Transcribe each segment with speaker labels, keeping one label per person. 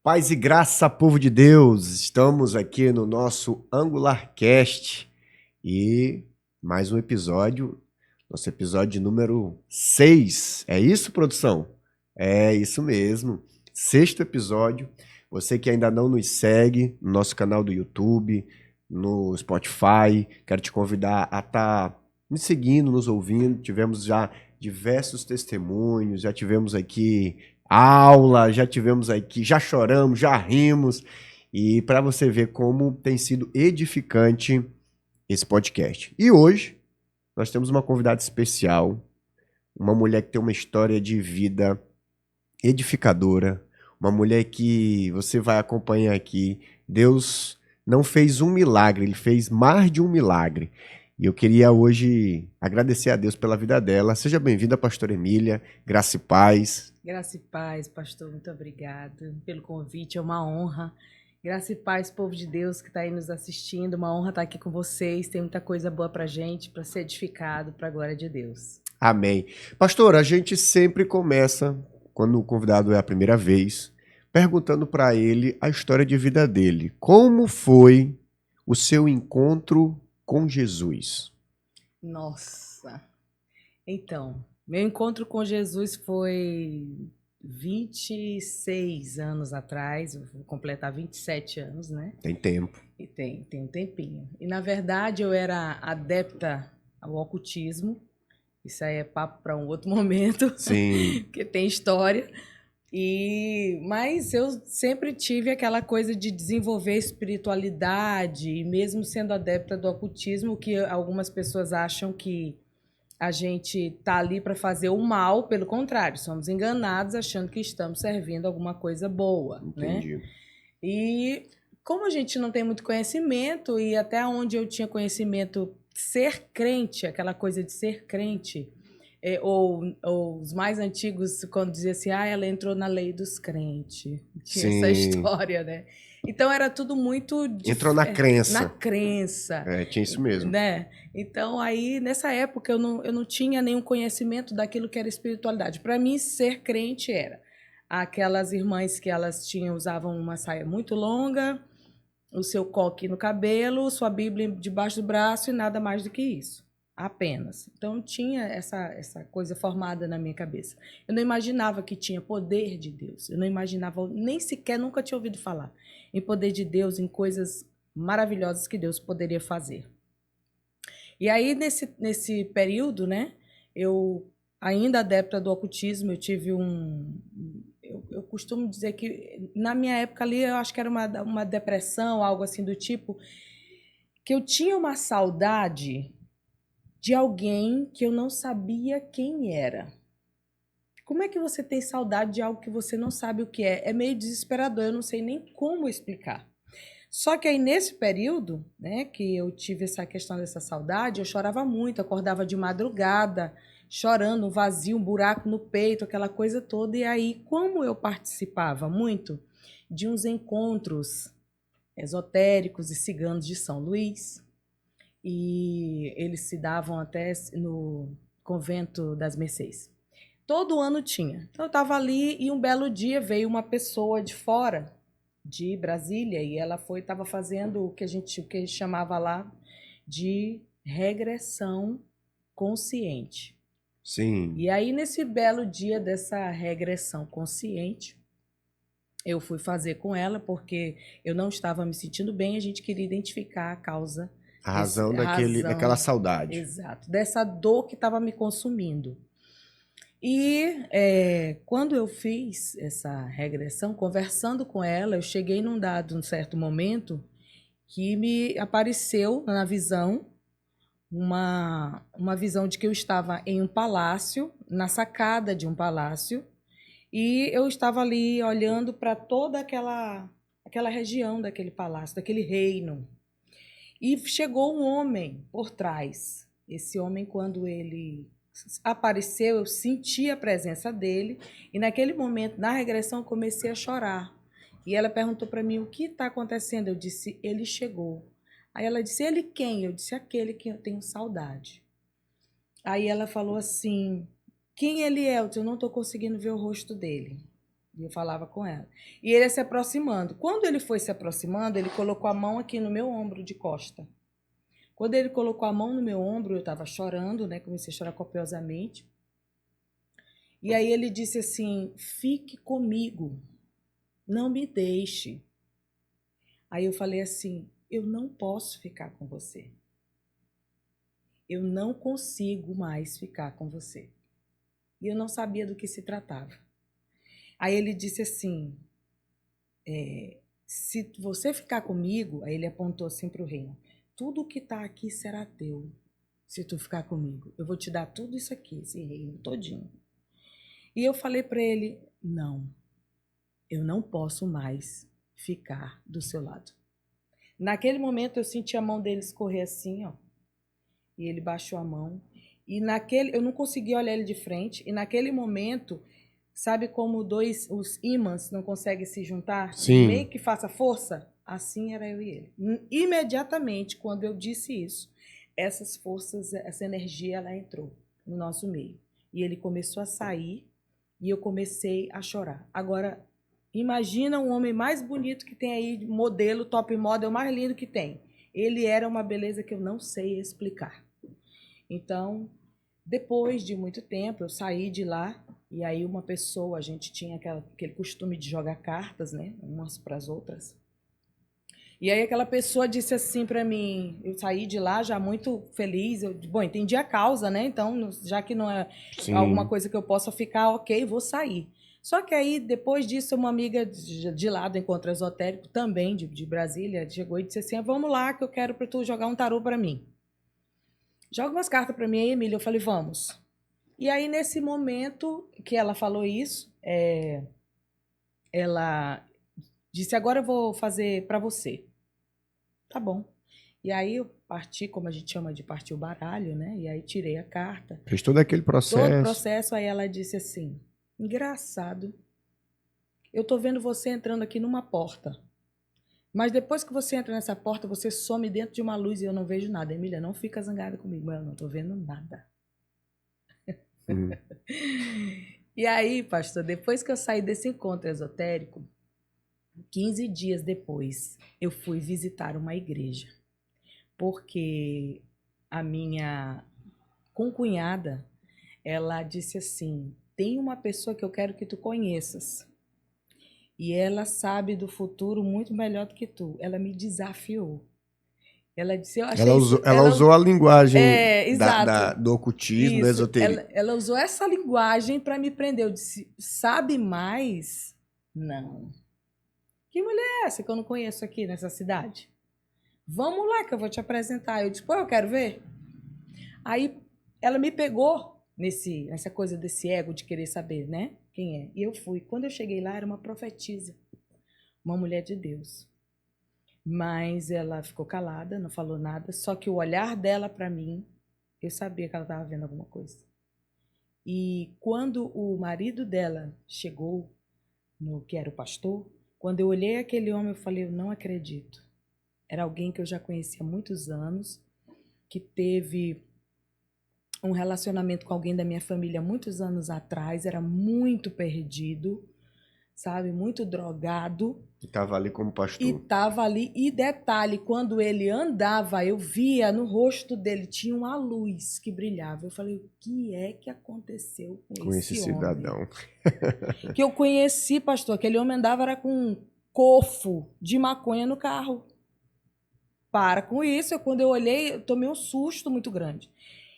Speaker 1: Paz e graça, povo de Deus! Estamos aqui no nosso AngularCast e mais um episódio, nosso episódio número 6. É isso, produção? É isso mesmo. Sexto episódio. Você que ainda não nos segue no nosso canal do YouTube, no Spotify, quero te convidar a estar nos seguindo, nos ouvindo. Tivemos já diversos testemunhos, já tivemos aqui aula, já tivemos aqui, já choramos, já rimos, e para você ver como tem sido edificante esse podcast. E hoje nós temos uma convidada especial, uma mulher que tem uma história de vida edificadora, uma mulher que você vai acompanhar aqui. Deus não fez um milagre, ele fez mais de um milagre. E eu queria hoje agradecer a Deus pela vida dela. Seja bem-vinda, pastora Emília. Graça e paz.
Speaker 2: Graça e paz, pastor, muito obrigado pelo convite, é uma honra. Graça e paz, povo de Deus que está aí nos assistindo, uma honra estar aqui com vocês, tem muita coisa boa para gente, para ser edificado, para a glória de Deus.
Speaker 1: Amém. Pastor, a gente sempre começa, quando o convidado é a primeira vez, perguntando para ele a história de vida dele. Como foi o seu encontro com Jesus?
Speaker 2: Nossa, então, meu encontro com Jesus foi 26 anos atrás, eu vou completar 27 anos, né?
Speaker 1: Tem tempo.
Speaker 2: E tem um tempinho. E na verdade eu era adepta ao ocultismo. Isso aí é papo para um outro momento,
Speaker 1: Sim.
Speaker 2: que tem história. Mas eu sempre tive aquela coisa de desenvolver espiritualidade, e mesmo sendo adepta do ocultismo, que algumas pessoas acham que a gente tá ali para fazer o mal, pelo contrário, somos enganados achando que estamos servindo alguma coisa boa,
Speaker 1: Entendi.
Speaker 2: né? E como a gente não tem muito conhecimento, e até onde eu tinha conhecimento, ser crente, aquela coisa de ser crente, ou os mais antigos, quando dizia assim, ela entrou na lei dos crentes. Tinha essa história, né? Então era tudo muito...
Speaker 1: Entrou na crença.
Speaker 2: Na crença.
Speaker 1: Tinha isso mesmo.
Speaker 2: Né? Então, aí, nessa época, eu não tinha nenhum conhecimento daquilo que era espiritualidade. Para mim, ser crente era aquelas irmãs que elas usavam uma saia muito longa, o seu coque no cabelo, sua Bíblia debaixo do braço e nada mais do que isso. Apenas. Então, tinha essa coisa formada na minha cabeça. Eu não imaginava que tinha poder de Deus. Eu não imaginava, nem sequer, nunca tinha ouvido falar em poder de Deus, em coisas maravilhosas que Deus poderia fazer. E aí, nesse período, né, eu, ainda adepta do ocultismo, eu tive eu costumo dizer que, na minha época ali, eu acho que era uma depressão, algo assim do tipo, que eu tinha uma saudade de alguém que eu não sabia quem era. Como é que você tem saudade de algo que você não sabe o que é? É meio desesperador, eu não sei nem como explicar. Só que aí, nesse período, né, que eu tive essa questão dessa saudade, eu chorava muito, acordava de madrugada, chorando, um vazio, um buraco no peito, aquela coisa toda. E aí, como eu participava muito de uns encontros esotéricos e ciganos de São Luís, e eles se davam até no convento das Mercês. Todo ano tinha. Então eu estava ali e um belo dia veio uma pessoa de fora, de Brasília, e ela estava fazendo o que chamava lá de regressão consciente.
Speaker 1: Sim.
Speaker 2: E aí, nesse belo dia dessa regressão consciente, eu fui fazer com ela, porque eu não estava me sentindo bem, a gente queria identificar a causa.
Speaker 1: A razão daquela saudade.
Speaker 2: Exato, dessa dor que estava me consumindo. E quando eu fiz essa regressão, conversando com ela, eu cheguei num certo momento que me apareceu na visão uma visão de que eu estava em um palácio, na sacada de um palácio, e eu estava ali olhando para toda aquela região daquele palácio, daquele reino. E chegou um homem por trás. Esse homem, quando ele apareceu, eu senti a presença dele, e naquele momento, na regressão, eu comecei a chorar. E ela perguntou para mim, o que está acontecendo? Eu disse, ele chegou. Aí ela disse, ele quem? Eu disse, aquele que eu tenho saudade. Aí ela falou assim, quem ele é? Eu disse, eu não estou conseguindo ver o rosto dele. E eu falava com ela. E ele ia se aproximando. Quando ele foi se aproximando, ele colocou a mão aqui no meu ombro de costa. Quando ele colocou a mão no meu ombro, eu estava chorando, né? Comecei a chorar copiosamente. E aí ele disse assim: fique comigo, não me deixe. Aí eu falei assim: eu não posso ficar com você. Eu não consigo mais ficar com você. E eu não sabia do que se tratava. Aí ele disse assim: se você ficar comigo, aí ele apontou assim para o reino, tudo que está aqui será teu, se tu ficar comigo. Eu vou te dar tudo isso aqui, esse reino todinho. E eu falei para ele: não, eu não posso mais ficar do seu lado. Naquele momento eu senti a mão dele escorrer assim, ó. E ele baixou a mão. E eu não conseguia olhar ele de frente. E naquele momento, sabe como os ímãs não conseguem se juntar?
Speaker 1: Sim.
Speaker 2: Meio que faça força? Assim era eu e ele. Imediatamente, quando eu disse isso, essas forças, essa energia, ela entrou no nosso meio. E ele começou a sair e eu comecei a chorar. Agora, imagina um homem mais bonito que tem aí, modelo, top model, mais lindo que tem. Ele era uma beleza que eu não sei explicar. Então, depois de muito tempo, eu saí de lá e aí uma pessoa, a gente tinha aquele costume de jogar cartas, né, umas para as outras. E aí aquela pessoa disse assim para mim, eu saí de lá já muito feliz, bom, entendi a causa, né? Então, já que não é
Speaker 1: Sim.
Speaker 2: alguma coisa que eu possa ficar, ok, vou sair. Só que aí, depois disso, uma amiga de lá do Encontro Esotérico, também de Brasília, chegou e disse assim: vamos lá que eu quero para tu jogar um tarô para mim. Joga umas cartas para mim aí, Emília. Eu falei: vamos. E aí, nesse momento que ela falou isso, ela disse: agora eu vou fazer para você. Tá bom. E aí eu parti, como a gente chama de partir o baralho, né? E aí tirei a carta.
Speaker 1: Fez todo aquele processo.
Speaker 2: Todo o processo, aí ela disse assim: engraçado, eu tô vendo você entrando aqui numa porta. Mas depois que você entra nessa porta, você some dentro de uma luz e eu não vejo nada. Emília, não fica zangada comigo. Eu não tô vendo nada. E aí, pastor, depois que eu saí desse encontro esotérico, 15 dias depois, eu fui visitar uma igreja. Porque a minha concunhada, ela disse assim: tem uma pessoa que eu quero que tu conheças. E ela sabe do futuro muito melhor do que tu. Ela me desafiou. Ela disse, eu achei
Speaker 1: ela usou a linguagem
Speaker 2: exato.
Speaker 1: do ocultismo, do esoterismo.
Speaker 2: Ela usou essa linguagem para me prender. Eu disse: sabe mais? Não. Que mulher é essa que eu não conheço aqui nessa cidade? Vamos lá que eu vou te apresentar. Eu disse: pô, eu quero ver. Aí ela me pegou nessa coisa desse ego de querer saber, né? Quem é? E eu fui. Quando eu cheguei lá, era uma profetisa, uma mulher de Deus. Mas ela ficou calada, não falou nada. Só que o olhar dela para mim, eu sabia que ela estava vendo alguma coisa. E quando o marido dela chegou, que era o pastor, quando eu olhei aquele homem, eu falei: eu não acredito. Era alguém que eu já conhecia há muitos anos, que teve um relacionamento com alguém da minha família muitos anos atrás, era muito perdido, sabe? Muito drogado.
Speaker 1: E estava ali como pastor.
Speaker 2: E estava ali. E detalhe, quando ele andava, eu via no rosto dele, tinha uma luz que brilhava. Eu falei: o que é que aconteceu com esse
Speaker 1: cidadão?
Speaker 2: homem? Que eu conheci, pastor, aquele homem andava era com um cofo de maconha no carro. Para com isso. Quando eu olhei, eu tomei um susto muito grande.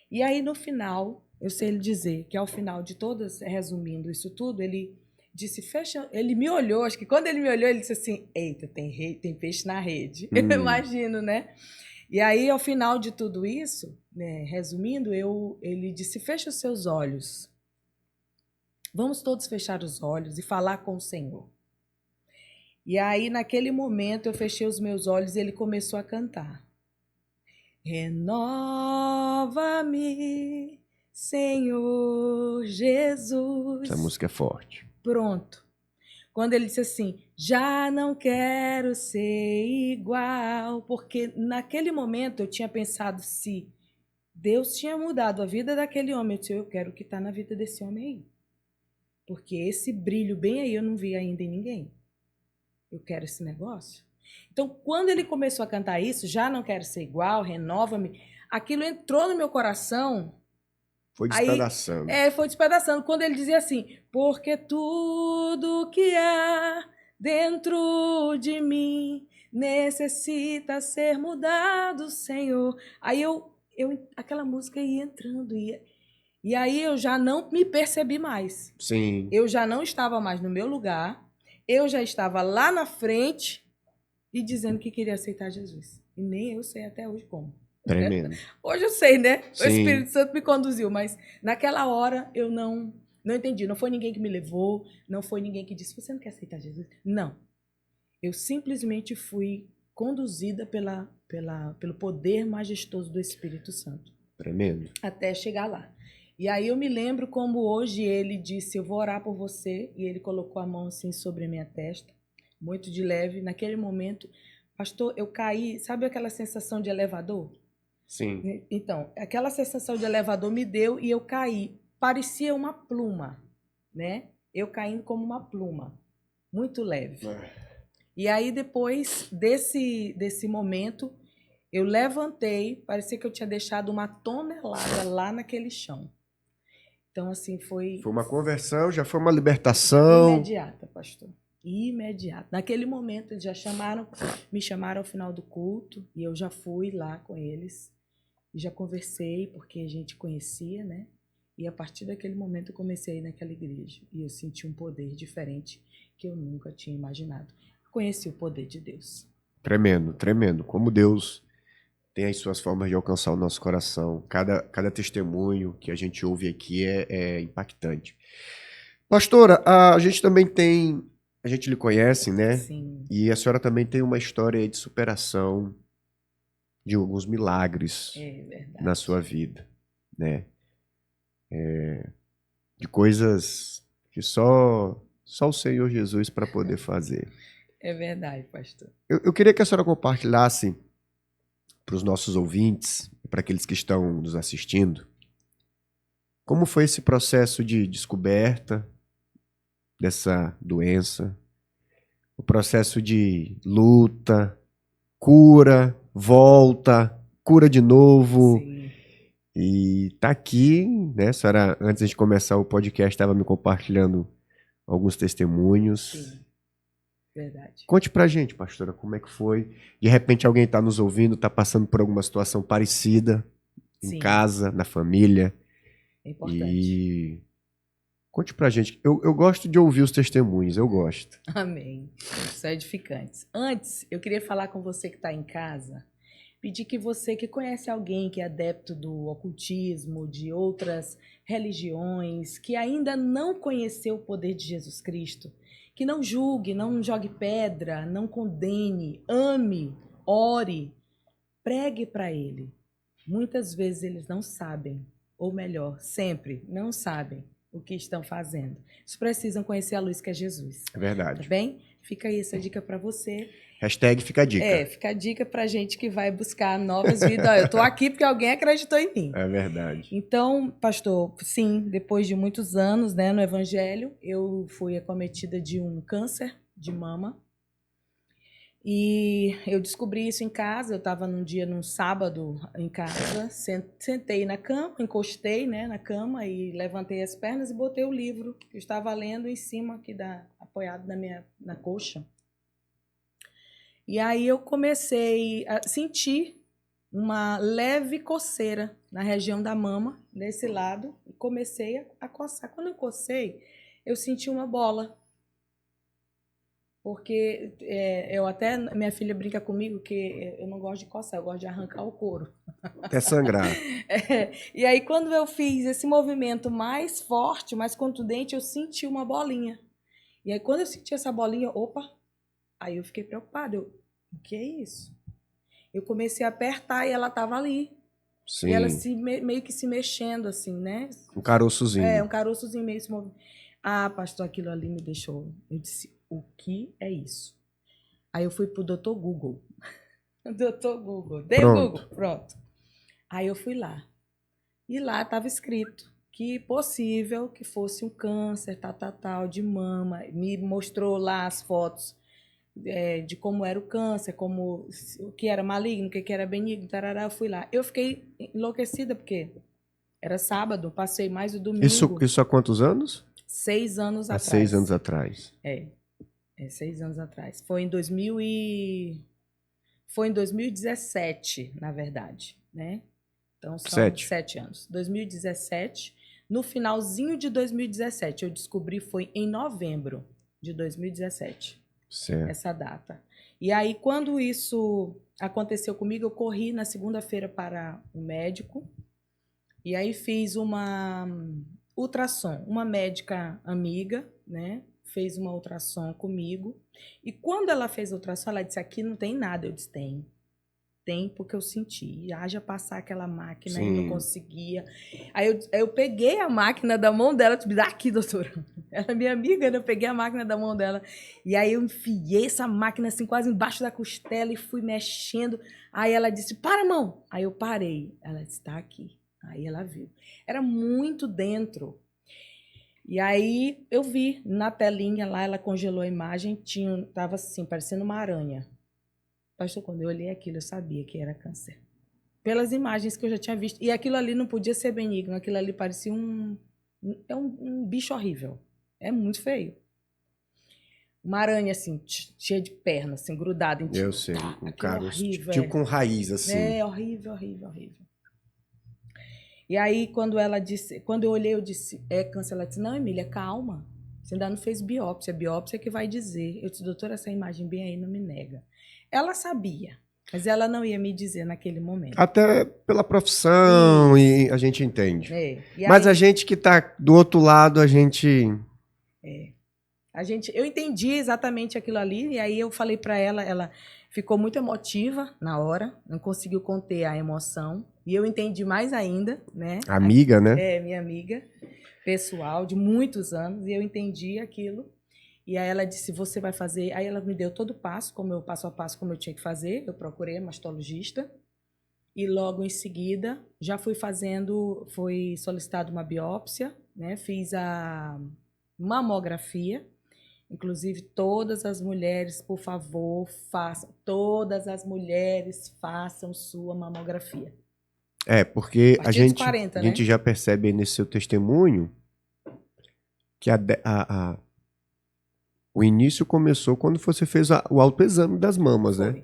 Speaker 2: E aí, no final, eu sei ele dizer que ao final de todas, resumindo isso tudo, ele disse: fecha. Ele me olhou, acho que quando ele me olhou, ele disse assim: eita, tem peixe na rede. Eu imagino, né? E aí, ao final de tudo isso, né, resumindo, ele disse: fecha os seus olhos. Vamos todos fechar os olhos e falar com o Senhor. E aí, naquele momento, eu fechei os meus olhos e ele começou a cantar. Renova-me, Senhor Jesus.
Speaker 1: Essa música é forte.
Speaker 2: Pronto. Quando ele disse assim: já não quero ser igual. Porque naquele momento eu tinha pensado se Deus tinha mudado a vida daquele homem. Eu disse: eu quero o que está na vida desse homem aí. Porque esse brilho bem aí eu não vi ainda em ninguém. Eu quero esse negócio. Então, quando ele começou a cantar isso, já não quero ser igual, renova-me, aquilo entrou no meu coração.
Speaker 1: Foi
Speaker 2: Aí,
Speaker 1: despedaçando.
Speaker 2: foi despedaçando. Quando ele dizia assim, porque tudo que há dentro de mim necessita ser mudado, Senhor. Aí aquela música ia entrando, e aí eu já não me percebi mais.
Speaker 1: Sim.
Speaker 2: Eu já não estava mais no meu lugar, eu já estava lá na frente e dizendo que queria aceitar Jesus. E nem eu sei até hoje como.
Speaker 1: Tremendo.
Speaker 2: Hoje eu sei, né?
Speaker 1: Sim.
Speaker 2: O Espírito Santo me conduziu, mas naquela hora eu não entendi. Não foi ninguém que me levou, não foi ninguém que disse, você não quer aceitar Jesus? Não. Eu simplesmente fui conduzida pelo poder majestoso do Espírito Santo.
Speaker 1: Tremendo.
Speaker 2: Até chegar lá. E aí eu me lembro como hoje ele disse, eu vou orar por você, e ele colocou a mão assim sobre a minha testa, muito de leve. Naquele momento, pastor, eu caí, sabe aquela sensação de elevador?
Speaker 1: Sim.
Speaker 2: Então, aquela sensação de elevador me deu e eu caí. Parecia uma pluma, né? Eu caindo como uma pluma, muito leve. E aí, depois desse momento, eu levantei, parecia que eu tinha deixado uma tonelada lá naquele chão. Então, assim, foi...
Speaker 1: Foi uma conversão, já foi uma libertação.
Speaker 2: Imediata, pastor. Imediata. Naquele momento, eles já me chamaram ao final do culto, e eu já fui lá com eles. E já conversei, porque a gente conhecia, né? E a partir daquele momento eu comecei a ir naquela igreja. E eu senti um poder diferente que eu nunca tinha imaginado. Conheci o poder de Deus.
Speaker 1: Tremendo, tremendo. Como Deus tem as suas formas de alcançar o nosso coração. Cada testemunho que a gente ouve aqui é impactante. Pastora, a gente também tem... A gente lhe conhece, né?
Speaker 2: Sim.
Speaker 1: E a senhora também tem uma história de superação de alguns milagres na sua vida, né? De coisas que só o Senhor Jesus para poder fazer.
Speaker 2: É verdade, pastor.
Speaker 1: Eu queria que a senhora compartilhasse para os nossos ouvintes, para aqueles que estão nos assistindo, como foi esse processo de descoberta dessa doença, o processo de luta, cura, volta, cura de novo.
Speaker 2: Sim.
Speaker 1: E tá aqui, né? A senhora, antes de começar o podcast, estava me compartilhando alguns testemunhos.
Speaker 2: Sim. Verdade.
Speaker 1: Conte pra gente, pastora, como é que foi. De repente alguém está nos ouvindo, está passando por alguma situação parecida em
Speaker 2: Sim.
Speaker 1: casa, na família.
Speaker 2: É importante.
Speaker 1: E conte pra gente. Eu gosto de ouvir os testemunhos, eu gosto.
Speaker 2: Amém. Isso é edificante. Antes, eu queria falar com você que está em casa, pedir que você que conhece alguém que é adepto do ocultismo, de outras religiões, que ainda não conheceu o poder de Jesus Cristo, que não julgue, não jogue pedra, não condene, ame, ore, pregue para ele. Muitas vezes eles não sabem, ou melhor, sempre não sabem o que estão fazendo. Eles precisam conhecer a luz que é Jesus.
Speaker 1: É verdade.
Speaker 2: Tá bem? Fica aí essa dica para você.
Speaker 1: Hashtag fica a dica.
Speaker 2: Fica a dica pra gente que vai buscar novas vidas. Ó, eu tô aqui porque alguém acreditou em mim.
Speaker 1: É verdade.
Speaker 2: Então, pastor, sim, depois de muitos anos, né, no evangelho, eu fui acometida de um câncer de mama. E eu descobri isso em casa. Eu estava num sábado em casa, sentei na cama, encostei, né, na cama e levantei as pernas e botei o livro que eu estava lendo em cima aqui apoiado na coxa. E aí eu comecei a sentir uma leve coceira na região da mama, desse lado, e comecei a coçar. Quando eu cocei, eu senti uma bola. Porque minha filha brinca comigo que eu não gosto de coçar, eu gosto de arrancar o couro.
Speaker 1: Até sangrar.
Speaker 2: E aí quando eu fiz esse movimento mais forte, mais contundente, eu senti uma bolinha. E aí quando eu senti essa bolinha, opa, aí eu fiquei preocupada. O que é isso? Eu comecei a apertar e ela estava ali.
Speaker 1: Sim.
Speaker 2: E ela meio que se mexendo assim, né?
Speaker 1: Um caroçozinho.
Speaker 2: Um caroçozinho meio se movendo. Ah, pastor, aquilo ali me deixou. Eu disse, o que é isso? Aí eu fui pro Dr. Google. Dr. Google. Dei o Google. Pronto. Aí eu fui lá. E lá estava escrito que possível que fosse um câncer, tal, de mama. Me mostrou lá as fotos de como era o câncer, como o que era maligno, o que era benigno, tarará, eu fui lá. Eu fiquei enlouquecida, porque era sábado, passei mais o domingo.
Speaker 1: Isso há quantos anos?
Speaker 2: 6 anos
Speaker 1: Há
Speaker 2: atrás.
Speaker 1: 6 anos atrás.
Speaker 2: É 6 anos atrás. Foi em 2017, na verdade, né? Então são 7 anos. 2017. No finalzinho de 2017, eu descobri, foi em novembro de 2017.
Speaker 1: Certo.
Speaker 2: Essa data. E aí, quando isso aconteceu comigo, eu corri na segunda-feira para o médico. E aí fiz uma ultrassom. Uma médica amiga, né? Fez uma ultrassom comigo. E quando ela fez a ultrassom, ela disse: aqui não tem nada. Eu disse: tem. Tem, porque eu senti. E haja passar aquela máquina. Sim. E não conseguia. Aí eu peguei a máquina da mão dela, tipo, dá aqui, doutora. Ela é minha amiga, né? Eu peguei a máquina da mão dela. E aí eu enfiei essa máquina assim, quase embaixo da costela e fui mexendo. Aí ela disse: para a mão. Aí eu parei. Ela disse: tá aqui. Aí ela viu. Era muito dentro. E aí eu vi na telinha lá, ela congelou a imagem, tava assim, parecendo uma aranha. Pastor, quando eu olhei aquilo, eu sabia que era câncer. Pelas imagens que eu já tinha visto. E aquilo ali não podia ser benigno, aquilo ali parecia um bicho horrível. É muito feio. Uma aranha, assim, cheia de pernas, assim, grudada em ti.
Speaker 1: Eu sei, um cara
Speaker 2: horrível,
Speaker 1: tipo com raiz, assim.
Speaker 2: É, horrível. E aí, quando eu olhei, eu disse: é câncer. Ela disse: não, Emília, calma. Você ainda não fez biópsia. Biópsia é que vai dizer. Eu disse: doutora, essa imagem bem aí não me nega. Ela sabia, mas ela não ia me dizer naquele momento.
Speaker 1: Até pela profissão, e a gente entende. Mas
Speaker 2: aí,
Speaker 1: a gente que está do outro lado, a gente...
Speaker 2: Eu entendi exatamente aquilo ali, e aí eu falei para ela, ela ficou muito emotiva na hora, não conseguiu conter a emoção, e eu entendi mais ainda, né?
Speaker 1: Amiga, né?
Speaker 2: É, minha amiga pessoal de muitos anos, e eu entendi aquilo. E aí ela disse: você vai fazer... Aí ela me deu todo o passo a passo como eu tinha que fazer. Eu procurei a mastologista. E logo em seguida, já foi solicitada uma biópsia, né? Fiz a mamografia. Inclusive, todas as mulheres, por favor, façam. Todas as mulheres façam sua mamografia.
Speaker 1: Porque a gente
Speaker 2: 40,
Speaker 1: a gente já percebe nesse seu testemunho que o início começou quando você fez o autoexame das mamas, né?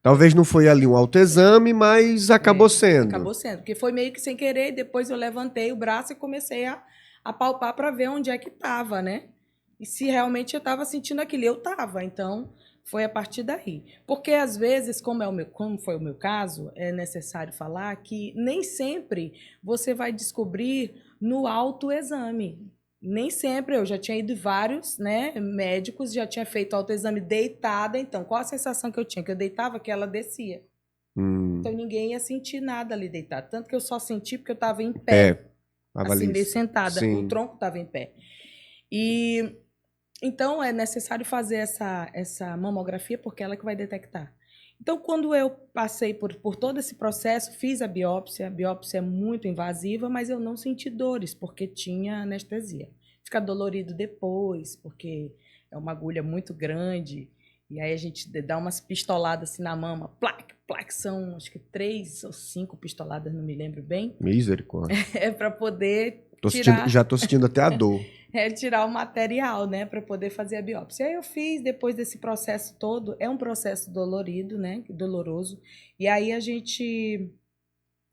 Speaker 1: Talvez não foi ali um autoexame, mas acabou sendo.
Speaker 2: Acabou sendo, porque foi meio que sem querer. Depois eu levantei o braço e comecei a palpar para ver onde é que estava, né? E se realmente eu estava sentindo aquilo. Eu estava, então foi a partir daí. Porque às vezes, como foi o meu caso, é necessário falar que nem sempre você vai descobrir no autoexame. Nem sempre. Eu já tinha ido vários, né, médicos, já tinha feito autoexame deitada. Então, qual a sensação que eu tinha? Que eu deitava, que ela descia. Então, ninguém ia sentir nada ali deitado. Tanto que eu só senti porque eu estava em pé. Assim, meio sentada. Sim. O tronco estava em pé. E então, é necessário fazer essa mamografia, porque ela que vai detectar. Então, quando eu passei por todo esse processo, fiz a biópsia é muito invasiva, mas eu não senti dores, porque tinha anestesia. Fica dolorido depois, porque é uma agulha muito grande, e aí a gente dá umas pistoladas assim na mama, plac, plac, são acho que 3 ou 5 pistoladas, não me lembro bem.
Speaker 1: Misericórdia.
Speaker 2: É para poder tirar...
Speaker 1: Já tô sentindo até a dor.
Speaker 2: Tirar o material, né, para poder fazer a biópsia. Aí eu fiz, depois desse processo todo, é um processo dolorido, né, doloroso. E aí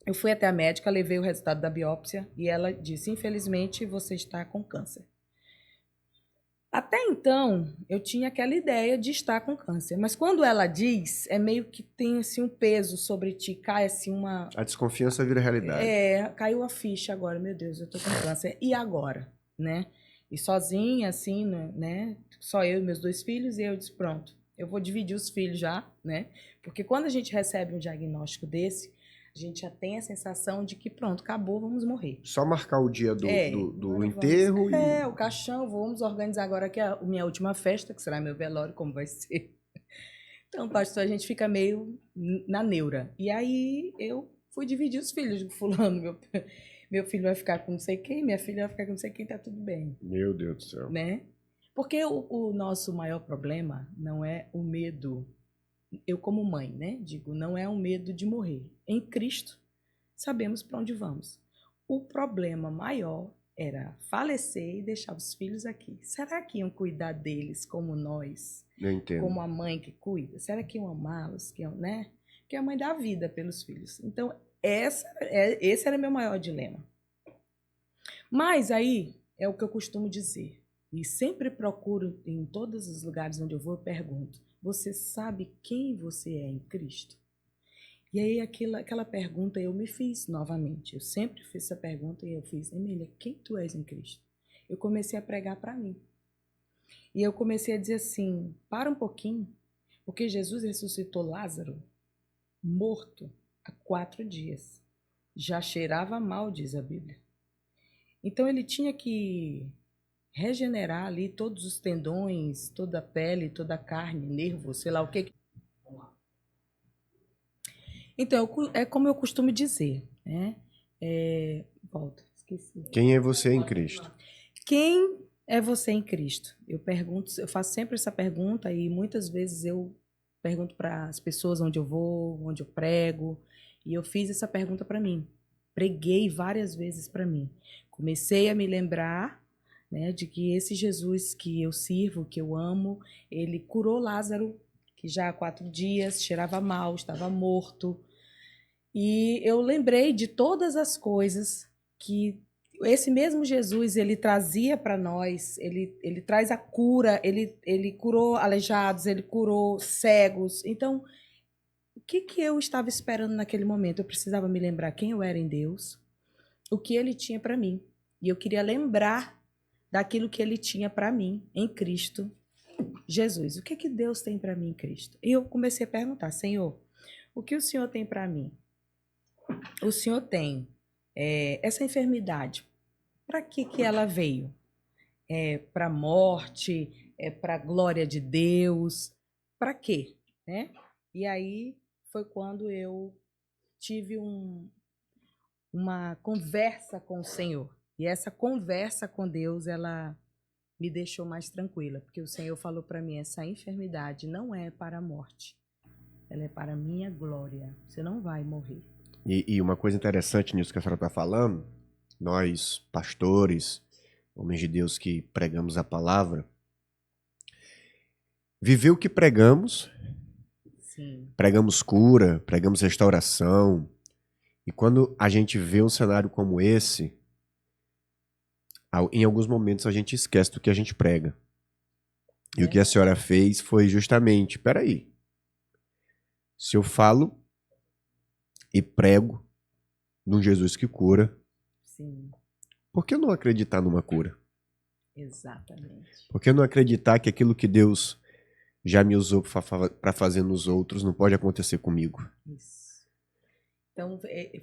Speaker 2: eu fui até a médica, levei o resultado da biópsia e ela disse: infelizmente, você está com câncer. Até então, eu tinha aquela ideia de estar com câncer, mas quando ela diz, é meio que tem assim um peso sobre ti, cai assim uma...
Speaker 1: A desconfiança vira realidade.
Speaker 2: Caiu a ficha agora, meu Deus, eu tô com câncer. E agora, né? E sozinha, assim, né? Só eu e meus 2 filhos, e eu disse: pronto, eu vou dividir os filhos já, né? Porque quando a gente recebe um diagnóstico desse, a gente já tem a sensação de que pronto, acabou, vamos morrer.
Speaker 1: Só marcar o dia do enterro e...
Speaker 2: o caixão, vamos organizar agora aqui a minha última festa, que será meu velório, como vai ser. Então, pastor, a gente fica meio na neura. E aí eu fui dividir os filhos do fulano, meu filho vai ficar com não sei quem, minha filha vai ficar com não sei quem, tá tudo bem,
Speaker 1: Meu Deus do céu.
Speaker 2: né? Porque o nosso maior problema não é o medo, eu como mãe, né, digo, não é o medo de morrer. Em Cristo, sabemos para onde vamos. O problema maior era falecer e deixar os filhos aqui. Será que iam cuidar deles como nós,
Speaker 1: Eu entendo.
Speaker 2: como a mãe que cuida? Será que iam amá-los, que iam, né? Que a mãe dá a vida pelos filhos. Então, esse era meu maior dilema. Mas aí é o que eu costumo dizer. E sempre procuro, em todos os lugares onde eu vou, eu pergunto: você sabe quem você é em Cristo? E aí aquela pergunta eu me fiz novamente. Eu sempre fiz essa pergunta e eu fiz: Emília, quem tu és em Cristo? Eu comecei a pregar para mim. E eu comecei a dizer assim: para um pouquinho, porque Jesus ressuscitou Lázaro morto há 4 dias. Já cheirava mal, diz a Bíblia. Então ele tinha que regenerar ali todos os tendões, toda a pele, toda a carne, nervo, sei lá o que. Então, é como eu costumo dizer, né? Volta, esqueci.
Speaker 1: Quem é você em Cristo?
Speaker 2: Quem é você em Cristo? Eu pergunto, eu faço sempre essa pergunta e muitas vezes eu pergunto para as pessoas onde eu vou, onde eu prego, e eu fiz essa pergunta para mim. Preguei várias vezes para mim. Comecei a me lembrar, né, de que esse Jesus que eu sirvo, que eu amo, ele curou Lázaro, que já há 4 dias cheirava mal, estava morto. E eu lembrei de todas as coisas que esse mesmo Jesus ele trazia para nós. Ele traz a cura, ele curou aleijados, ele curou cegos. Então, o que eu estava esperando naquele momento? Eu precisava me lembrar quem eu era em Deus, o que ele tinha para mim. E eu queria lembrar daquilo que ele tinha para mim em Cristo Jesus. O que Deus tem para mim em Cristo? E eu comecei a perguntar: Senhor, o que o Senhor tem para mim? O Senhor tem essa enfermidade. Para que ela veio? Para a morte? Para a glória de Deus? Para quê? Né? E aí foi quando eu tive uma conversa com o Senhor. E essa conversa com Deus, ela me deixou mais tranquila, porque o Senhor falou para mim: essa enfermidade não é para a morte, ela é para a minha glória. Você não vai morrer.
Speaker 1: E uma coisa interessante nisso que a senhora está falando, nós, pastores, homens de Deus que pregamos a palavra, viver o que pregamos,
Speaker 2: Sim.
Speaker 1: pregamos cura, pregamos restauração, e quando a gente vê um cenário como esse, em alguns momentos a gente esquece do que a gente prega. E o que a senhora fez foi justamente: peraí, se eu falo e prego num Jesus que cura,
Speaker 2: Sim.
Speaker 1: por que eu não acreditar numa cura?
Speaker 2: Exatamente.
Speaker 1: Por que eu não acreditar que aquilo que Deus já me usou para fazer nos outros não pode acontecer comigo?
Speaker 2: Isso. Então,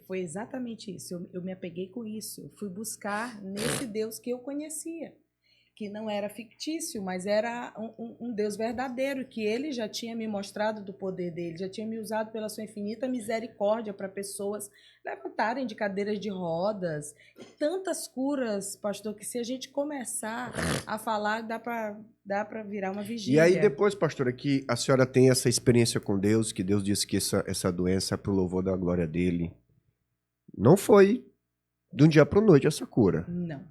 Speaker 2: foi exatamente isso. Eu me apeguei com isso. Eu fui buscar nesse Deus que eu conhecia, que não era fictício, mas era um Deus verdadeiro, que ele já tinha me mostrado do poder dele, já tinha me usado pela sua infinita misericórdia para pessoas levantarem de cadeiras de rodas. E tantas curas, pastor, que se a gente começar a falar, dá para virar uma vigília.
Speaker 1: E aí depois, pastora, que a senhora tem essa experiência com Deus, que Deus disse que essa doença é pro louvor da glória dele. Não foi de um dia para noite essa cura.
Speaker 2: Não.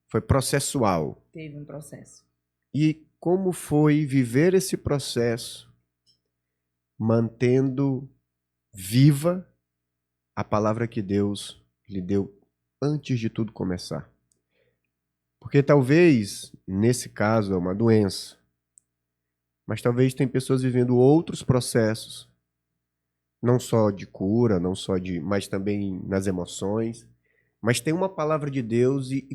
Speaker 1: Foi processual.
Speaker 2: Teve um processo.
Speaker 1: E como foi viver esse processo mantendo viva a palavra que Deus lhe deu antes de tudo começar? Porque talvez, nesse caso, é uma doença, mas talvez tem pessoas vivendo outros processos, não só de cura, mas também nas emoções. Mas tem uma palavra de Deus e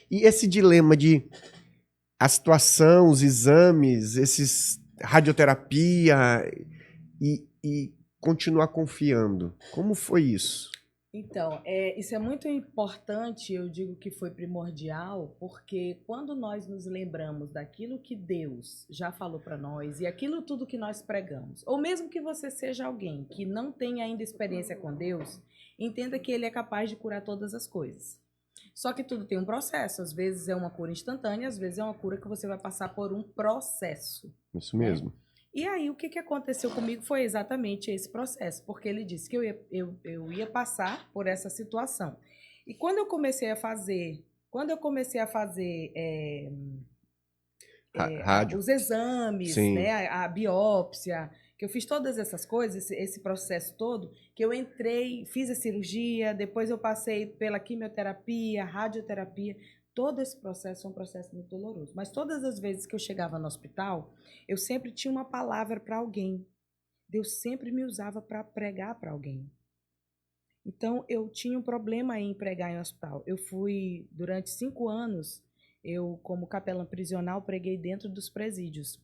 Speaker 1: esse dilema de a situação, os exames, esses radioterapia e continuar confiando. Como foi isso?
Speaker 2: Então, isso é muito importante, eu digo que foi primordial, porque quando nós nos lembramos daquilo que Deus já falou para nós e aquilo tudo que nós pregamos, ou mesmo que você seja alguém que não tenha ainda experiência com Deus, entenda que Ele é capaz de curar todas as coisas. Só que tudo tem um processo, às vezes é uma cura instantânea, às vezes é uma cura que você vai passar por um processo.
Speaker 1: Isso mesmo.
Speaker 2: E aí, o que aconteceu comigo foi exatamente esse processo, porque ele disse que eu ia passar por essa situação. E quando eu comecei a fazer,
Speaker 1: Rádio.
Speaker 2: os exames,
Speaker 1: Sim.
Speaker 2: né, a biópsia, que eu fiz todas essas coisas, esse processo todo, que eu entrei, fiz a cirurgia, depois eu passei pela quimioterapia, radioterapia. Todo esse processo é um processo muito doloroso. Mas todas as vezes que eu chegava no hospital, eu sempre tinha uma palavra para alguém. Deus sempre me usava para pregar para alguém. Então, eu tinha um problema em pregar em hospital. Eu fui, durante 5 anos, eu, como capelã prisional, preguei dentro dos presídios.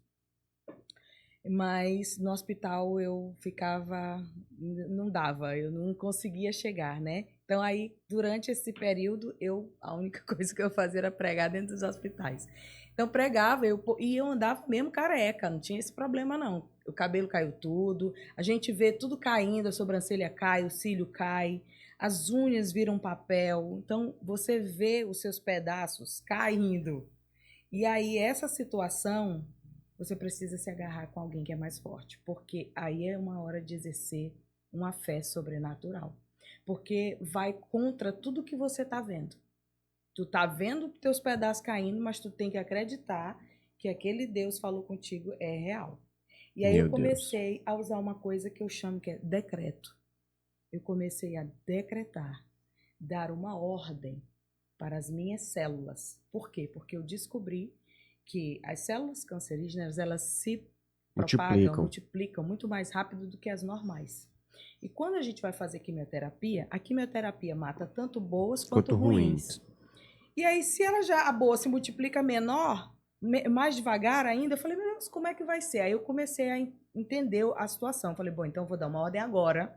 Speaker 2: Mas no hospital eu ficava, não dava, eu não conseguia chegar, né? Então aí, durante esse período, a única coisa que eu fazia era pregar dentro dos hospitais. Então pregava, e eu andava mesmo careca, não tinha esse problema não. O cabelo caiu tudo, a gente vê tudo caindo, a sobrancelha cai, o cílio cai, as unhas viram papel. Então você vê os seus pedaços caindo. E aí essa situação você precisa se agarrar com alguém que é mais forte, porque aí é uma hora de exercer uma fé sobrenatural, porque vai contra tudo que você está vendo. Tu tá vendo teus pedaços caindo, mas tu tem que acreditar que aquele Deus falou contigo é real. E aí eu comecei a usar uma coisa que eu chamo que é decreto. Eu comecei a decretar, dar uma ordem para as minhas células. Por quê? Porque eu descobri que as células cancerígenas, elas se propagam, multiplicam muito mais rápido do que as normais. E quando a gente vai fazer quimioterapia, a quimioterapia mata tanto boas quanto ruins. E aí, se a boa se multiplica menor, mais devagar ainda, eu falei, meu Deus, como é que vai ser? Aí eu comecei a entender a situação. Falei, bom, então eu vou dar uma ordem agora,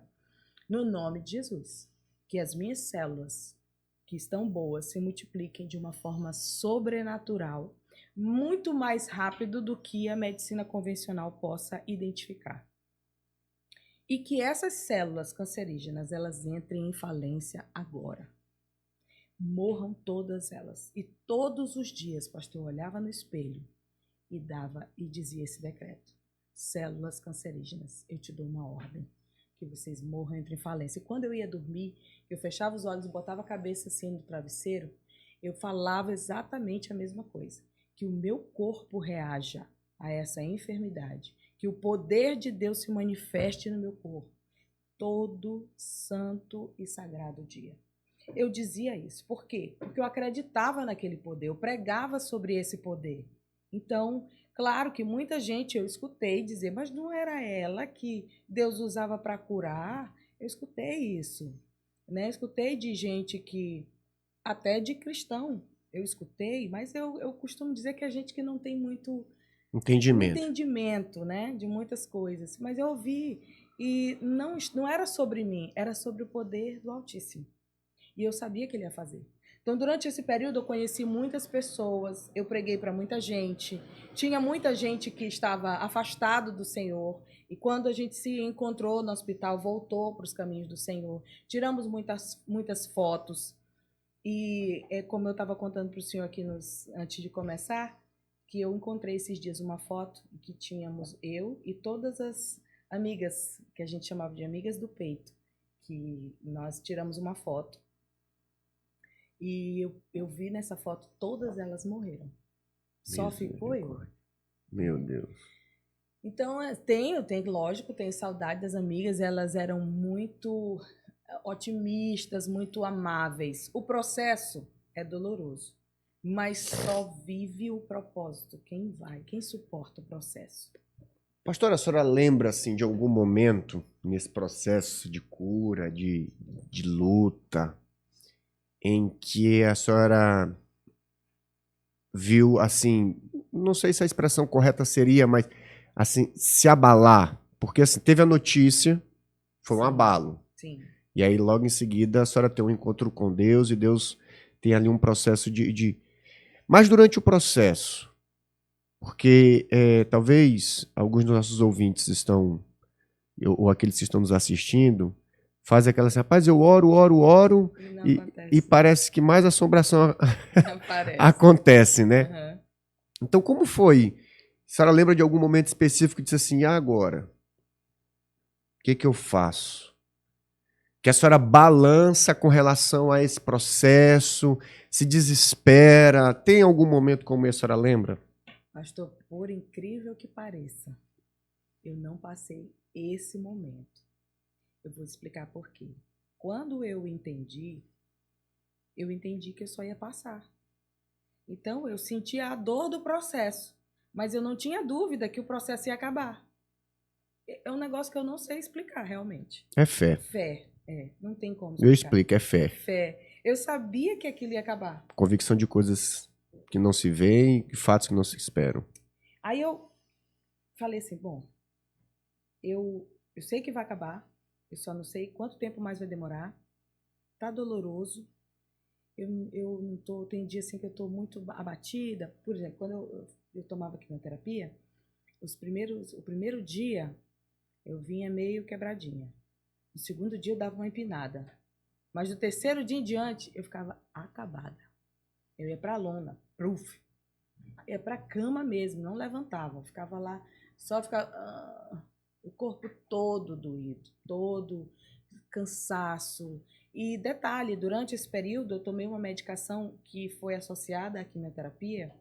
Speaker 2: no nome de Jesus, que as minhas células, que estão boas, se multipliquem de uma forma sobrenatural, muito mais rápido do que a medicina convencional possa identificar. E que essas células cancerígenas, elas entrem em falência agora. Morram todas elas. E todos os dias, pastor, eu olhava no espelho e dizia esse decreto. Células cancerígenas, eu te dou uma ordem. Que vocês morram, entrem em falência. E quando eu ia dormir, eu fechava os olhos e botava a cabeça assim no travesseiro, eu falava exatamente a mesma coisa. Que o meu corpo reaja a essa enfermidade, que o poder de Deus se manifeste no meu corpo, todo santo e sagrado dia. Eu dizia isso. Por quê? Porque eu acreditava naquele poder, eu pregava sobre esse poder. Então, claro que muita gente eu escutei dizer, mas não era ela que Deus usava para curar? Eu escutei isso, né? Eu escutei de gente que, até de cristão, eu escutei, mas eu costumo dizer que a gente que não tem muito entendimento, né, de muitas coisas. Mas eu ouvi e não era sobre mim, era sobre o poder do Altíssimo. E eu sabia que ele ia fazer. Então, durante esse período, eu conheci muitas pessoas, eu preguei para muita gente. Tinha muita gente que estava afastado do Senhor. E quando a gente se encontrou no hospital, voltou para os caminhos do Senhor. Tiramos muitas fotos. E como eu estava contando para o senhor aqui antes de começar, que eu encontrei esses dias uma foto que tínhamos eu e todas as amigas, que a gente chamava de amigas do peito, que nós tiramos uma foto. E eu vi nessa foto, todas elas morreram. Só ficou eu.
Speaker 1: Meu Deus.
Speaker 2: Então, lógico, tenho saudade das amigas, elas eram muito otimistas, muito amáveis. O processo é doloroso, mas só vive o propósito quem suporta o processo.
Speaker 1: Pastora, a senhora lembra assim, de algum momento nesse processo de cura, de luta, em que a senhora viu, assim, não sei se a expressão correta seria, mas assim, se abalar? Porque assim, teve a notícia, foi um abalo.
Speaker 2: Sim.
Speaker 1: E aí, logo em seguida, a senhora tem um encontro com Deus e Deus tem ali um processo de... Mas durante o processo, porque talvez alguns dos nossos ouvintes estão, ou aqueles que estão nos assistindo, fazem aquela assim, rapaz, eu oro, e parece que mais assombração acontece, né?
Speaker 2: Uhum.
Speaker 1: Então, como foi? A senhora lembra de algum momento específico que disse assim, agora? O que eu faço? Que a senhora balança com relação a esse processo, se desespera. Tem algum momento como esse, a senhora lembra?
Speaker 2: Pastor, por incrível que pareça, eu não passei esse momento. Eu vou explicar por quê. Quando eu entendi que eu só ia passar. Então, eu sentia a dor do processo, mas eu não tinha dúvida que o processo ia acabar. É um negócio que eu não sei explicar, realmente.
Speaker 1: É fé.
Speaker 2: Fé, não tem como explicar.
Speaker 1: Eu explico, é fé.
Speaker 2: Fé. Eu sabia que aquilo ia acabar.
Speaker 1: Convicção de coisas que não se veem e fatos que não se esperam.
Speaker 2: Aí eu falei assim, bom, eu sei que vai acabar, eu só não sei quanto tempo mais vai demorar, tá doloroso, eu não tô, tem dia assim que eu tô muito abatida. Por exemplo, quando eu tomava quimioterapia, o primeiro dia eu vinha meio quebradinha. No segundo dia eu dava uma empinada. Mas no terceiro dia em diante eu ficava acabada. Eu ia pra lona, ia pra cama mesmo, não levantava. Eu ficava lá, só ficava... o corpo todo doído, todo cansaço. E detalhe, durante esse período eu tomei uma medicação que foi associada à quimioterapia,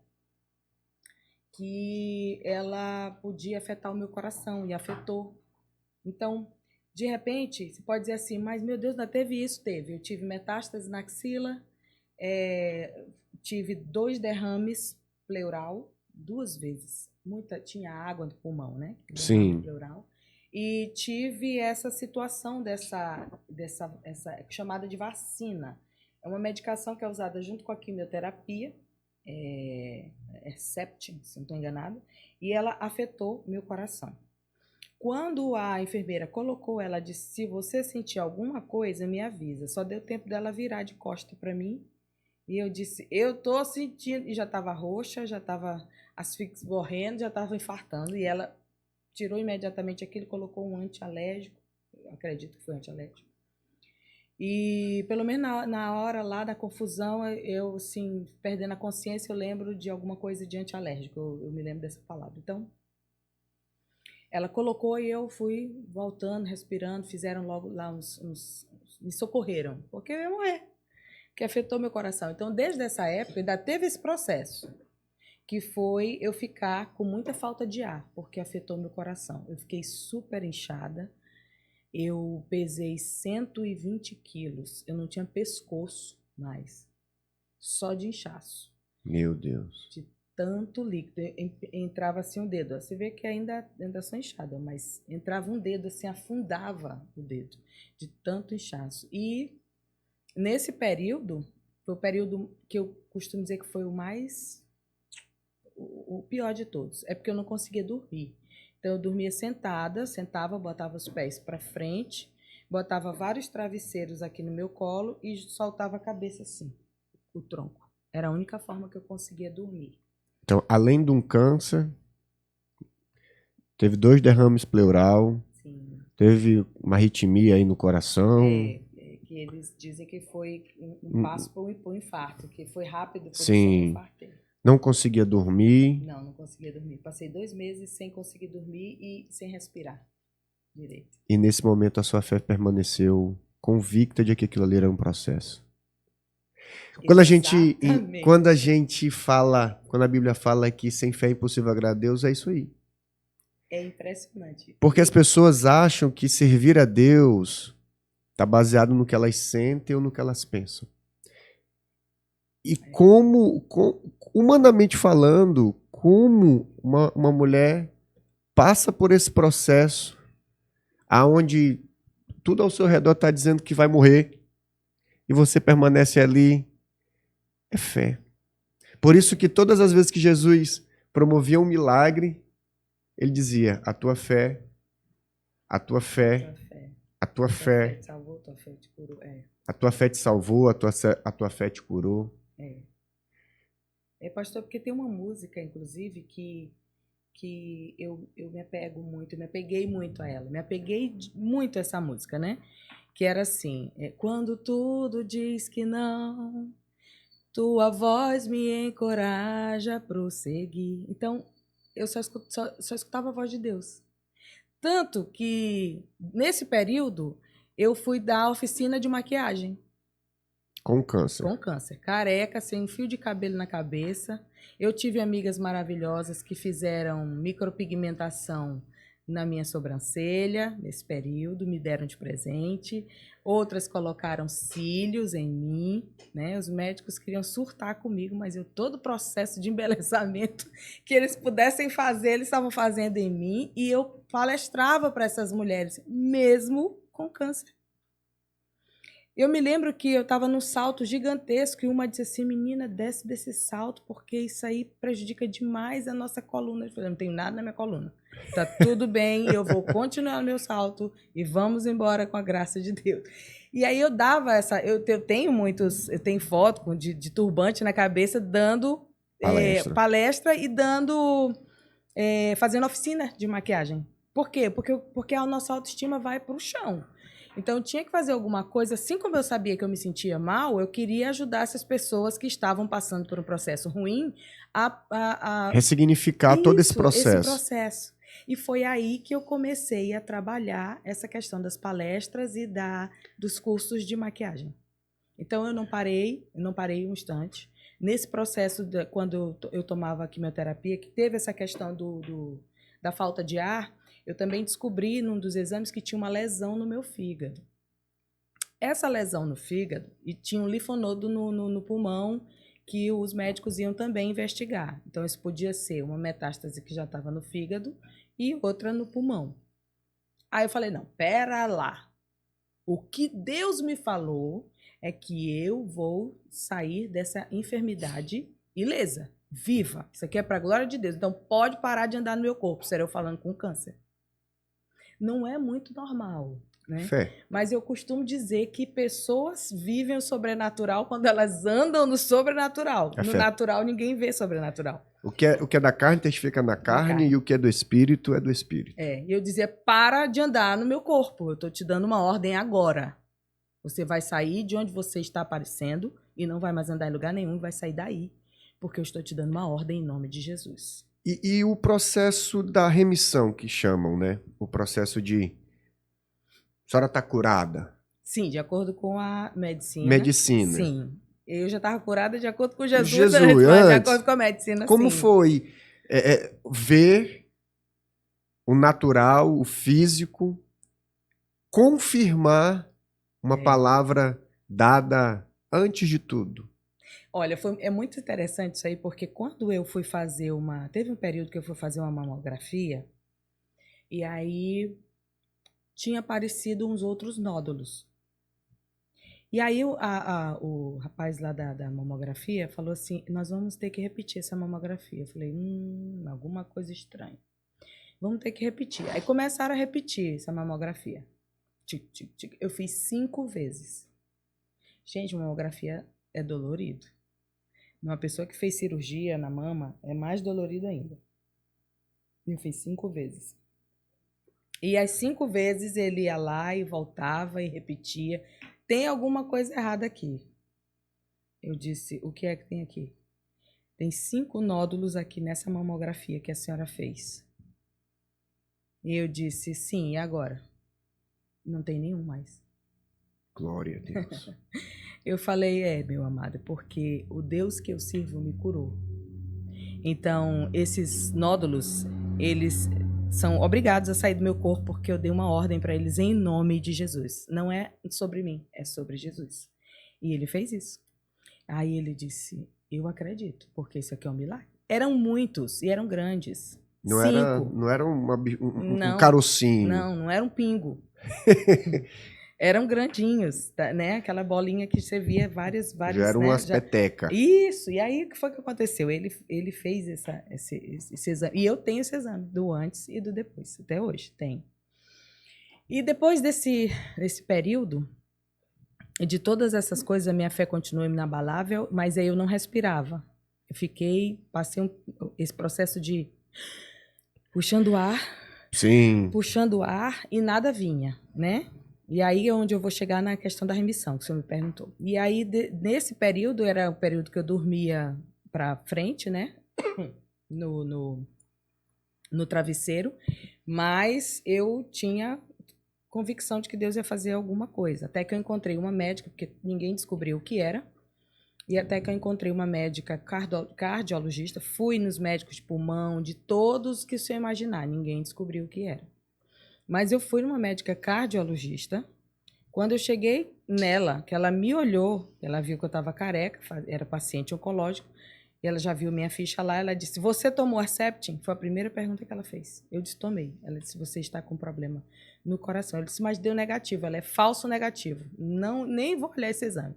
Speaker 2: que ela podia afetar o meu coração, e afetou. Então, de repente, você pode dizer assim, mas meu Deus, ainda teve isso? Teve. Eu tive metástase na axila, tive 2 derrames pleural, 2 vezes. Tinha água no pulmão, né?
Speaker 1: Sim.
Speaker 2: Pleural. E tive essa situação dessa chamada de vacina. É uma medicação que é usada junto com a quimioterapia, Herceptin, se não estou enganada, e ela afetou meu coração. Quando a enfermeira colocou, ela disse, se você sentir alguma coisa, me avisa. Só deu tempo dela virar de costa para mim. E eu disse, eu tô sentindo. E já estava roxa, já estava asfixia, morrendo, já estava infartando. E ela tirou imediatamente aquilo, colocou um antialérgico. Eu acredito que foi antialérgico. E pelo menos na hora lá da confusão, eu, assim, perdendo a consciência, eu lembro de alguma coisa de antialérgico. Eu me lembro dessa palavra. Então, ela colocou e eu fui voltando, respirando, fizeram logo lá me socorreram, porque eu ia morrer, que afetou meu coração. Então, desde essa época, ainda teve esse processo, que foi eu ficar com muita falta de ar, porque afetou meu coração. Eu fiquei super inchada, eu pesei 120 quilos, eu não tinha pescoço mais, só de inchaço.
Speaker 1: Meu Deus.
Speaker 2: De tanto líquido, entrava assim o dedo. Você vê que ainda sou inchada, mas entrava um dedo assim, afundava o dedo, de tanto inchaço. E nesse período, foi o período que eu costumo dizer que foi o pior de todos. É porque eu não conseguia dormir. Então eu dormia sentava, botava os pés para frente, botava vários travesseiros aqui no meu colo e soltava a cabeça assim, o tronco. Era a única forma que eu conseguia dormir.
Speaker 1: Então, além de um câncer, teve 2 derrames pleural,
Speaker 2: Sim.
Speaker 1: Teve uma arritmia aí no coração.
Speaker 2: Que eles dizem que foi um passo para o infarto, que foi rápido, por isso eu infartei.
Speaker 1: Não conseguia dormir.
Speaker 2: Não conseguia dormir. Passei 2 meses sem conseguir dormir e sem respirar direito.
Speaker 1: E nesse momento a sua fé permaneceu convicta de que aquilo ali era um processo. Quando a gente fala, quando a Bíblia fala que sem fé é impossível agradar a Deus, é isso aí.
Speaker 2: É impressionante.
Speaker 1: Porque as pessoas acham que servir a Deus está baseado no que elas sentem ou no que elas pensam. E humanamente falando, como uma mulher passa por esse processo aonde tudo ao seu redor está dizendo que vai morrer e você permanece ali, é fé. Por isso que todas as vezes que Jesus promovia um milagre, ele dizia, a tua fé tua fé
Speaker 2: te salvou, tua fé te curou.
Speaker 1: a tua fé te salvou, a tua fé te curou.
Speaker 2: Pastor, porque tem uma música, inclusive, que eu me apego muito, me apeguei muito a ela. Me apeguei muito a essa música, né? Que era assim, quando tudo diz que não, tua voz me encoraja a prosseguir. Então, eu só escutava a voz de Deus. Tanto que, nesse período, eu fui dar oficina de maquiagem.
Speaker 1: Com câncer.
Speaker 2: Com câncer. Careca, sem um fio de cabelo na cabeça. Eu tive amigas maravilhosas que fizeram micropigmentação na minha sobrancelha, nesse período, me deram de presente. Outras colocaram cílios em mim, né? Os médicos queriam surtar comigo, mas todo o processo de embelezamento que eles pudessem fazer, eles estavam fazendo em mim, e eu palestrava para essas mulheres, mesmo com câncer. Eu me lembro que eu estava num salto gigantesco e uma disse assim, menina, desce desse salto, porque isso aí prejudica demais a nossa coluna. Eu falei, não tenho nada na minha coluna. Tá tudo bem, eu vou continuar no meu salto e vamos embora com a graça de Deus. E aí eu dava essa... Eu tenho foto de turbante na cabeça, dando palestra e fazendo oficina de maquiagem. Por quê? Porque a nossa autoestima vai para o chão. Então, eu tinha que fazer alguma coisa. Assim como eu sabia que eu me sentia mal, eu queria ajudar essas pessoas que estavam passando por um processo ruim a
Speaker 1: ressignificar todo esse
Speaker 2: processo. E foi aí que eu comecei a trabalhar essa questão das palestras e dos cursos de maquiagem. Então, eu não parei um instante. Nesse processo, quando eu tomava a quimioterapia, que teve essa questão da falta de ar, eu também descobri num dos exames que tinha uma lesão no meu fígado. Essa lesão no fígado, e tinha um linfonodo no pulmão, que os médicos iam também investigar. Então, isso podia ser uma metástase que já estava no fígado e outra no pulmão. Aí eu falei, não, pera lá. O que Deus me falou é que eu vou sair dessa enfermidade ilesa, viva. Isso aqui é para a glória de Deus. Então, pode parar de andar no meu corpo, será eu falando com câncer. Não é muito normal, né?
Speaker 1: Fé.
Speaker 2: Mas eu costumo dizer que pessoas vivem o sobrenatural quando elas andam no sobrenatural. No natural, ninguém vê sobrenatural.
Speaker 1: O que é da carne testifica na carne, e o que é do espírito é do espírito.
Speaker 2: E eu dizia, para de andar no meu corpo. Eu estou te dando uma ordem agora. Você vai sair de onde você está aparecendo e não vai mais andar em lugar nenhum, vai sair daí. Porque eu estou te dando uma ordem em nome de Jesus.
Speaker 1: E o processo da remissão, que chamam, né? O processo de... A senhora está curada?
Speaker 2: Sim, de acordo com a medicina.
Speaker 1: Medicina.
Speaker 2: Sim. Eu já estava curada de acordo com Jesus,
Speaker 1: antes,
Speaker 2: mas de acordo com a medicina,
Speaker 1: como
Speaker 2: sim.
Speaker 1: foi ver o natural, o físico, confirmar uma palavra dada antes de tudo?
Speaker 2: Olha, é muito interessante isso aí, porque quando eu fui fazer teve um período que eu fui fazer uma mamografia, e aí tinha aparecido uns outros nódulos. E aí o rapaz lá da mamografia falou assim, nós vamos ter que repetir essa mamografia. Eu falei, alguma coisa estranha. Vamos ter que repetir. Aí começaram a repetir essa mamografia. Eu fiz 5 vezes. Gente, mamografia é dolorido. Uma pessoa que fez cirurgia na mama é mais dolorido ainda. Eu fiz 5 vezes. E as 5 vezes ele ia lá e voltava e repetia. Tem alguma coisa errada aqui. Eu disse, o que é que tem aqui? Tem 5 nódulos aqui nessa mamografia que a senhora fez. E eu disse, sim, e agora? Não tem nenhum mais.
Speaker 1: Glória a Deus.
Speaker 2: Eu falei, meu amado, porque o Deus que eu sirvo me curou. Então, esses nódulos, eles são obrigados a sair do meu corpo porque eu dei uma ordem para eles em nome de Jesus. Não é sobre mim, é sobre Jesus. E ele fez isso. Aí ele disse, eu acredito, porque isso aqui é um milagre. Eram muitos e eram grandes.
Speaker 1: Não
Speaker 2: 5.
Speaker 1: Não era um carocinho.
Speaker 2: Não era um pingo. Eram grandinhos, né? Aquela bolinha que você via várias
Speaker 1: Já era umas petecas.
Speaker 2: Isso. E aí, o que foi que aconteceu? Ele fez esse exame. E eu tenho esse exame, do antes e do depois. Até hoje, tem. E depois desse período, de todas essas coisas, a minha fé continuou inabalável, mas aí eu não respirava. Passei esse processo de puxando
Speaker 1: Sim.
Speaker 2: o ar e nada vinha, né? E aí é onde eu vou chegar na questão da remissão, que o senhor me perguntou. E aí, nesse período, era o período que eu dormia para frente, né? No travesseiro, mas eu tinha convicção de que Deus ia fazer alguma coisa. Até que eu encontrei uma médica, porque ninguém descobriu o que era, e até que eu encontrei uma médica cardiologista, fui nos médicos de pulmão, de todos que você imaginar, ninguém descobriu o que era. Mas eu fui numa médica cardiologista. Quando eu cheguei nela, que ela me olhou, ela viu que eu estava careca, era paciente oncológico, e ela já viu minha ficha lá, ela disse, você tomou Herceptin? Foi a primeira pergunta que ela fez. Eu disse, tomei. Ela disse, você está com problema no coração. Eu disse, mas deu negativo. Ela é falso negativo. Não, nem vou olhar esse exame.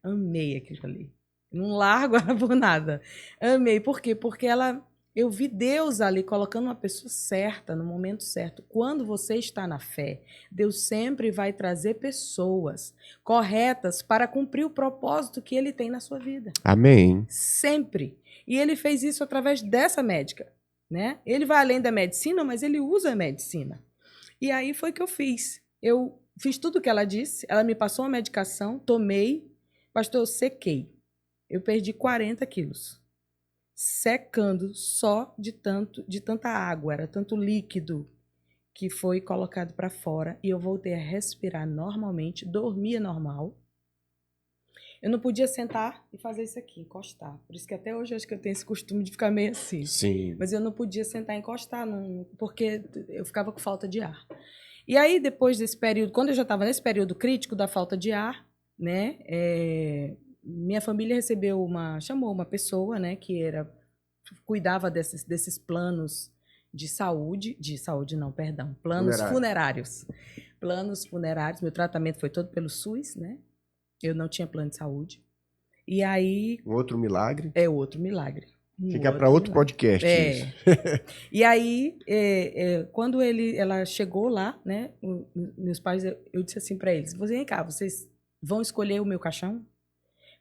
Speaker 2: Amei aquilo ali. Não largo ela por nada. Amei. Por quê? Porque eu vi Deus ali colocando uma pessoa certa, no momento certo. Quando você está na fé, Deus sempre vai trazer pessoas corretas para cumprir o propósito que Ele tem na sua vida.
Speaker 1: Amém.
Speaker 2: Sempre. E Ele fez isso através dessa médica, né? Ele vai além da medicina, mas Ele usa a medicina. E aí foi que eu fiz. Eu fiz tudo o que ela disse, ela me passou uma medicação, tomei, pastor, eu sequei. Eu perdi 40 quilos. Secando só de tanta água, era tanto líquido que foi colocado para fora e eu voltei a respirar normalmente, dormia normal. Eu não podia sentar e fazer isso aqui, encostar. Por isso que até hoje eu acho que eu tenho esse costume de ficar meio assim.
Speaker 1: Sim.
Speaker 2: Mas eu não podia sentar e encostar, porque eu ficava com falta de ar. E aí, depois desse período, quando eu já estava nesse período crítico da falta de ar, né, minha família chamou uma pessoa, né, que cuidava desses planos planos funerários. Planos funerários, meu tratamento foi todo pelo SUS, né, eu não tinha plano de saúde. E aí...
Speaker 1: Outro milagre.
Speaker 2: É outro milagre.
Speaker 1: Fica para outro podcast. Isso.
Speaker 2: E aí, quando ela chegou lá, né, meus pais, eu disse assim para eles, vem cá, vocês vão escolher o meu caixão?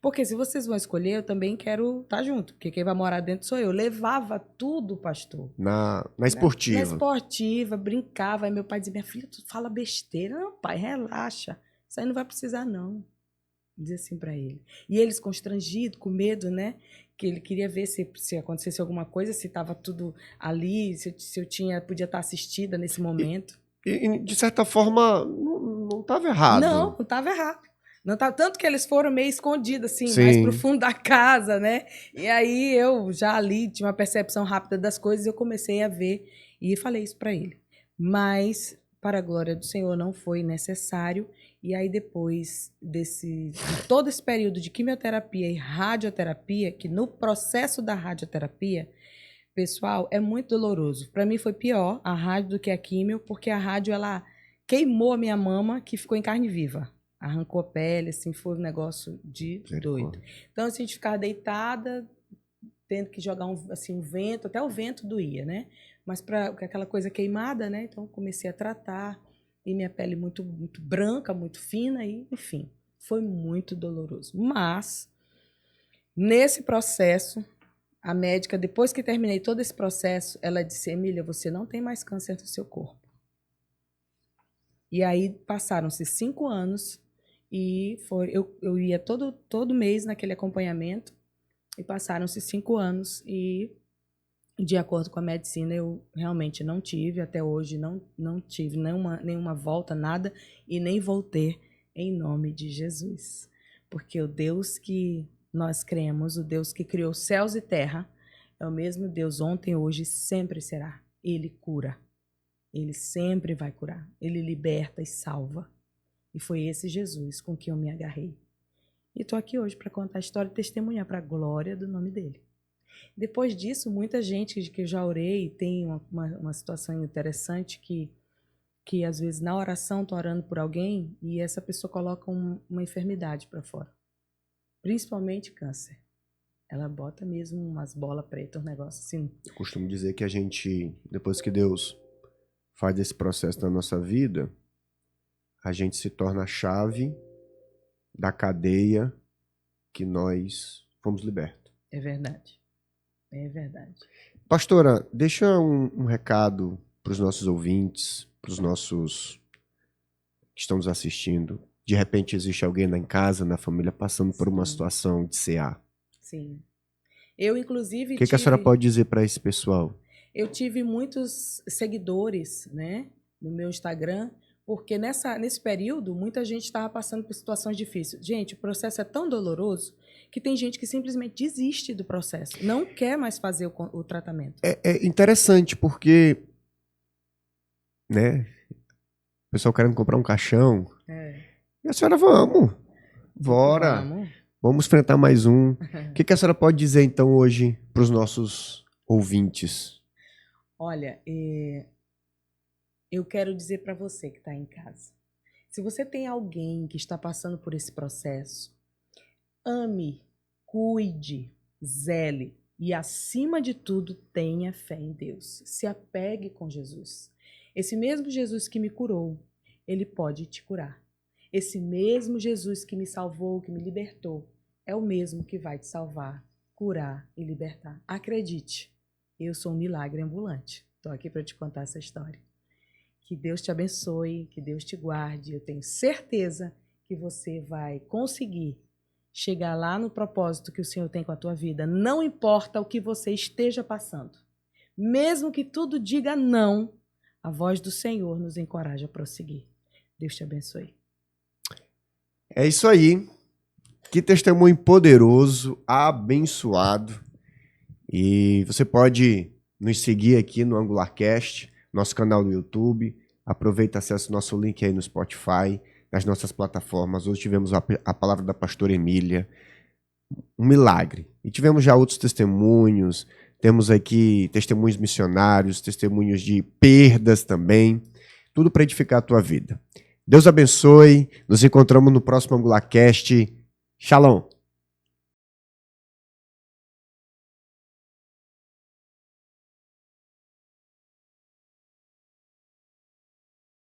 Speaker 2: Porque se vocês vão escolher, eu também quero estar junto, porque quem vai morar dentro sou eu. Eu levava tudo, pastor.
Speaker 1: Na esportiva.
Speaker 2: Na esportiva, brincava. Aí meu pai dizia, minha filha, tu fala besteira. Não, pai, relaxa. Isso aí não vai precisar, não. Dizia assim para ele. E eles constrangidos, com medo, né? Que ele queria ver se acontecesse alguma coisa, se estava tudo ali, se eu podia estar assistida nesse momento.
Speaker 1: E de certa forma, não estava errado.
Speaker 2: Não estava errado. Não tá, tanto que eles foram meio escondidos, assim,
Speaker 1: Sim.
Speaker 2: mais pro fundo da casa, né? E aí eu já ali tinha uma percepção rápida das coisas, eu comecei a ver e falei isso para ele. Mas, para a glória do Senhor, não foi necessário. E aí, depois de todo esse período de quimioterapia e radioterapia, que no processo da radioterapia, pessoal, é muito doloroso. Para mim foi pior a rádio do que a quimio, porque a rádio, ela queimou a minha mama, que ficou em carne viva. Arrancou a pele, assim, foi um negócio de doido. Então, assim, a gente ficava deitada, tendo que jogar um vento, até o vento doía, né? Mas para aquela coisa queimada, né? Então, comecei a tratar, e minha pele muito, muito branca, muito fina, e, enfim, foi muito doloroso. Mas, nesse processo, a médica, depois que terminei todo esse processo, ela disse, Emília, você não tem mais câncer no seu corpo. E aí, passaram-se 5 anos, e eu ia todo mês naquele acompanhamento, e passaram-se 5 anos, e de acordo com a medicina, eu realmente não tive, até hoje não tive nenhuma volta, nada, e nem vou ter em nome de Jesus. Porque o Deus que nós cremos, o Deus que criou céus e terra, é o mesmo Deus ontem, hoje e sempre será. Ele cura. Ele sempre vai curar. Ele liberta e salva. E foi esse Jesus com quem eu me agarrei. E estou aqui hoje para contar a história e testemunhar para a glória do nome dele. Depois disso, muita gente que eu já orei, tem uma situação interessante que às vezes na oração estou orando por alguém e essa pessoa coloca uma enfermidade para fora. Principalmente câncer. Ela bota mesmo umas bolas pretas, um negócio assim.
Speaker 1: Eu costumo dizer que a gente, depois que Deus faz esse processo na nossa vida, a gente se torna a chave da cadeia que nós fomos libertos.
Speaker 2: É verdade. É verdade.
Speaker 1: Pastora, deixa um recado para os nossos ouvintes, para os nossos que estão nos assistindo. De repente existe alguém lá em casa, na família, passando por uma situação de CA.
Speaker 2: Sim. Eu, inclusive,
Speaker 1: O que a senhora pode dizer para esse pessoal?
Speaker 2: Eu tive muitos seguidores, né, no meu Instagram, porque nesse período muita gente estava passando por situações difíceis. Gente, o processo é tão doloroso que tem gente que simplesmente desiste do processo, não quer mais fazer o tratamento.
Speaker 1: É interessante porque, né, o pessoal querendo comprar um caixão. E a senhora, bora, vamos enfrentar mais um. O que a senhora pode dizer então hoje para os nossos ouvintes?
Speaker 2: Olha, eu quero dizer para você que está em casa, se você tem alguém que está passando por esse processo, ame, cuide, zele e, acima de tudo, tenha fé em Deus. Se apegue com Jesus. Esse mesmo Jesus que me curou, ele pode te curar. Esse mesmo Jesus que me salvou, que me libertou, é o mesmo que vai te salvar, curar e libertar. Acredite, eu sou um milagre ambulante. Estou aqui para te contar essa história. Que Deus te abençoe, que Deus te guarde. Eu tenho certeza que você vai conseguir chegar lá no propósito que o Senhor tem com a tua vida. Não importa o que você esteja passando. Mesmo que tudo diga não, a voz do Senhor nos encoraja a prosseguir. Deus te abençoe.
Speaker 1: É isso aí. Que testemunho poderoso, abençoado. E você pode nos seguir aqui no AngularCast, nosso canal no YouTube. Aproveita e acessa o nosso link aí no Spotify, nas nossas plataformas. Hoje tivemos a palavra da pastora Emília. Um milagre. E tivemos já outros testemunhos. Temos aqui testemunhos missionários, testemunhos de perdas também. Tudo para edificar a tua vida. Deus abençoe. Nos encontramos no próximo AngularCast. Shalom.